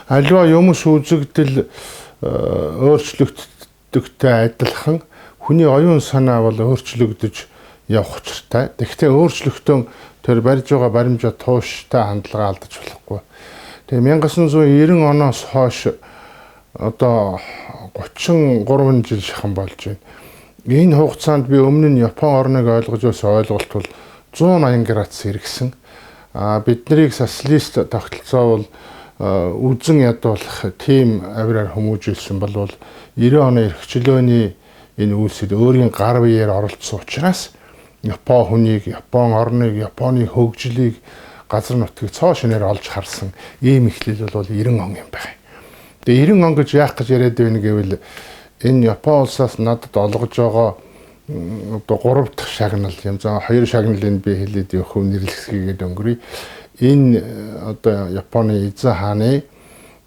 аливаа юм шүүзэгдэл өөрчлөгддөгтэй адилхан хүний оюун санаа бол өөрчлөгдөж явах учиртай. Тэгэхдээ өөрчлөгдөн тэр барьж байгаа баримжаа тууштай хандлага алдаж болохгүй. Тэгээ 1990 оноос хойш одоо 33 жил шахан болж байна. Энэ хугацаанд би өмнө нь Япон орныг ойлгож байсан ойлголт бол 180 градус эргэсэн. Бид нарыг социалист тогтолцоо бол үзэн ядуулах тийм авираар хүмүүжүүлсэн болвол 90 оны эрхчлөөний энэ үйлсэд өөрийн гар биеэр оролцсон учраас Япон хүнийг, Япон орныг, Японы хөгжлийг газар нутгийг цоо шинээр олж харсан ийм эхлэл бол 90 он юм байна. Тэгээ 90 он гэж яах гэж яриад байна гэвэл энэ Япон улсаас надад олгож байгаа одоо 3 дахь шагнал юм заа 2 шагналыг би хэлээд явах хөв нэрлэсгээд өнгөрье. Энэ одоо Японы эзэн хааны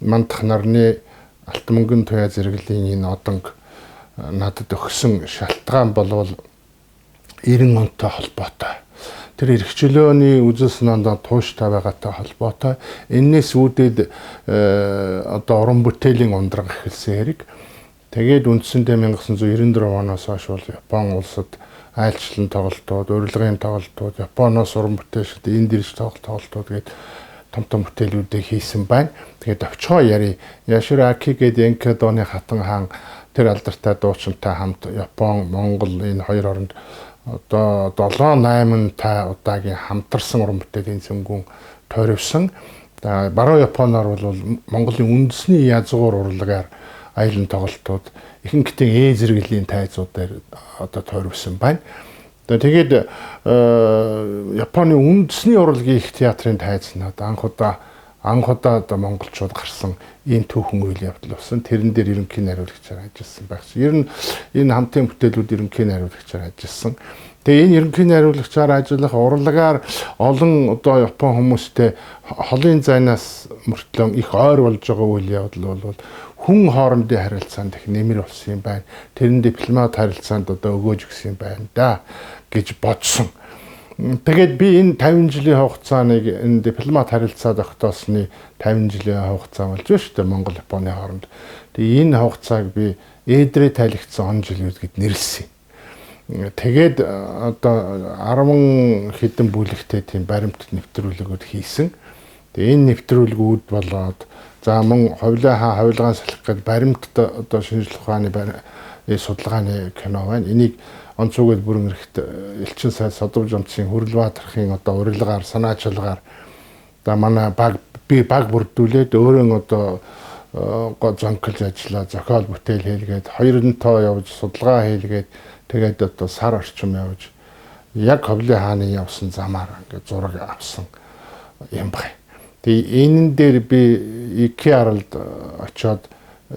мандах нарны алт мөнгөн туяа зэрэглэлийн энэ одонг надад өгсөн шалтгаан болвол 90 онтой холбоотой. Тэр эрхчлөөний үзэл санаанд тууштай байгаатай холбоотой. Энээс үүдээд одоо уран бүтээлийн ундраг эхэлсэн хэрэг. Тэгээд үндсэндээ 1994 оноос хойш бол Япон улсад айлчлалын тоглолтууд, урилгын тоглолтууд, Японоос уран бүтээлчд энд ирж тоглолтууд гээд том бүтээлүүдийг хийсэн байна. Тэгээд овчгоо яри Яширо Аки гэдэг Энкэдоны хатан хаан тэр алдартай дуучинтай хамт Япон, Монгол энэ хоёр оронд одоо 7-8 та удаагийн хамтарсан уран бүтээлийн зөнгүүн тойрвсон. Баруун Японоор бол Монголын үндэсний язгуур урлагаар аялын тоглолтууд ихэнхдээ зэрэглэлийн тайзуудаар одоо тойрвсон байна. Тэгээд Японы үндэсний урлагийн их театрын тайзнаад анх удаа одоо монголчууд гарсан ийм түүхэн үйл явдал болсон. Тэрэн дээр ерөнхий найруулагчаар ажилласан багс. Ер нь энэ хамтын бүтээлүүд ерөнхий найруулагчаар ажилласан. Тэгээ энэ ерөнхий найруулагчаар ажиллах урлагаар олон одоо Япон хүмүүстэй холын зайнаас мөртлөө их ойр болж байгаа үйл явдал бол хүн хоорондын харилцаанд их нэмэр болсон юм байна. Тэрэн дипломат харилцаанд одоо өгөөж өгсөн юм байна да гэж бодсон. Тэгээд би энэ 50 жилийн хугацааныг энэ дипломат харилцаа тогтоосны 50 жилийн хугацаа болж байна шүү дээ Монгол Японы хооронд. Тэгээ энэ хугацааг би ээдрээ тайлгдсан он жилүүд гэд нэрлсэн. Тэгээд одоо 10 хэдэн бүлэгтэй тийм баримт нэвтрүүлгүүд хийсэн. Тэгээ энэ нэвтрүүлгүүд болоод за мөн ховлын салхи гэдэг баримтд одоо шинжлэх ухааны судалгааны кино байна. Энийг онцгойд бүрэн эрэхт элчин сайд Содовж онцгийн Хүрлбаатархын одоо урилгаар санаачлагаар одоо манай баг бүрдүүлээд өөрөө одоо зонколж ажиллаа, зохиол бүтээл хийлгээд 2 тоо явж судалгаа хийлгээд тэгээд одоо сар орчим явж яг ховлын хааны явсан замаар ингээд зураг авсан юм байна. Тэгээ энэ дээр би IKEA-ралд очиод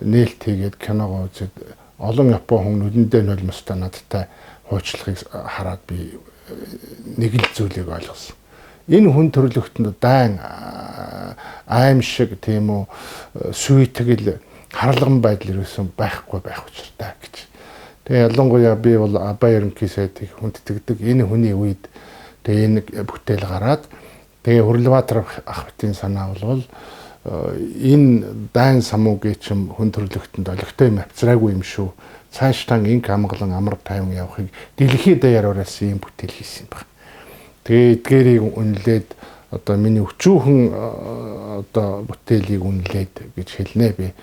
нээлт хийгээд киногоо үзээд олон Япон хүн нүдэндээ нулимстай надтай хуучлагыг хараад би нэг л зүйлийг ойлгосон. Энэ хүн төрлөختөнд дайн аимшиг тийм үү сүйтгэл харлаган байдал ирсэн байхгүй байх учиртай гэж. Тэгээ ялангуяа би бол Аба ерөнхий сайдыг хүндэтгдэг энэ хүний үед тэгээ энэ бүтээл гараад тэгээ Хүрлбаатар ах битийн санаа бол энэ дайн самуугийн чим хүн төрлөختөнд олигтой юм авцраагүй юм шүү. Цаашдаа инк хамглан амар тайван явахыг дэлхийд даяар ураасан юм бүтээл хийсэн баг. Тэгээ эдгээрийг үнэлээд одоо миний өчүүхэн одоо бүтээлийг үнэлээд гэж хэлнэ би.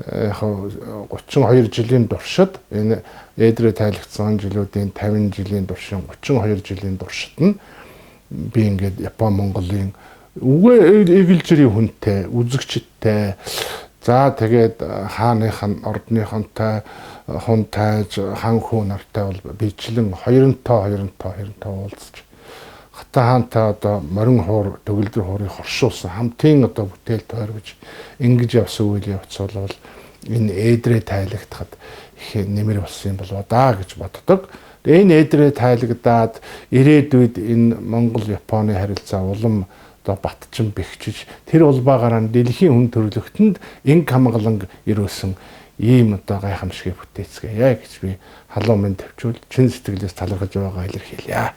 Яг 32 жилийн туршид энэ ээдрээ тайлгдсан жилүүдийн 50 жилийн туршин 32 жилийн туршид нь би ингээд Япон Монголын үгүй эгэлжирийн хүнтэй, үзэгчтэй за тэгээд хааныхан ордныхонтой хунтайж хан хүү нартай бол бичлэн 2 тоо уулзч хата хаантай одоо морин хуур төгөлдөр хуурыг хоршуулсан хамтын одоо бүтээл тойргож ингэж явсан үйл явц бол энэ ээдрээ тайлагдахад их нэмэр болсон юм болоо да гэж боддог. Энэ ээдрээ тайлагдаад ирээдүйд энэ Монгол Японы харилцаа улам одоо батчин бэхжиж тэр улбаагаараа дэлхийн хүн төрлөختөнд инг хамгаалан ирүүлсэн ийм одоо гайхамшигыг бүтээцгээе гэж би халуун минь тавьчвал чин сэтгэлээс талархаж байгаа илэрхийлье.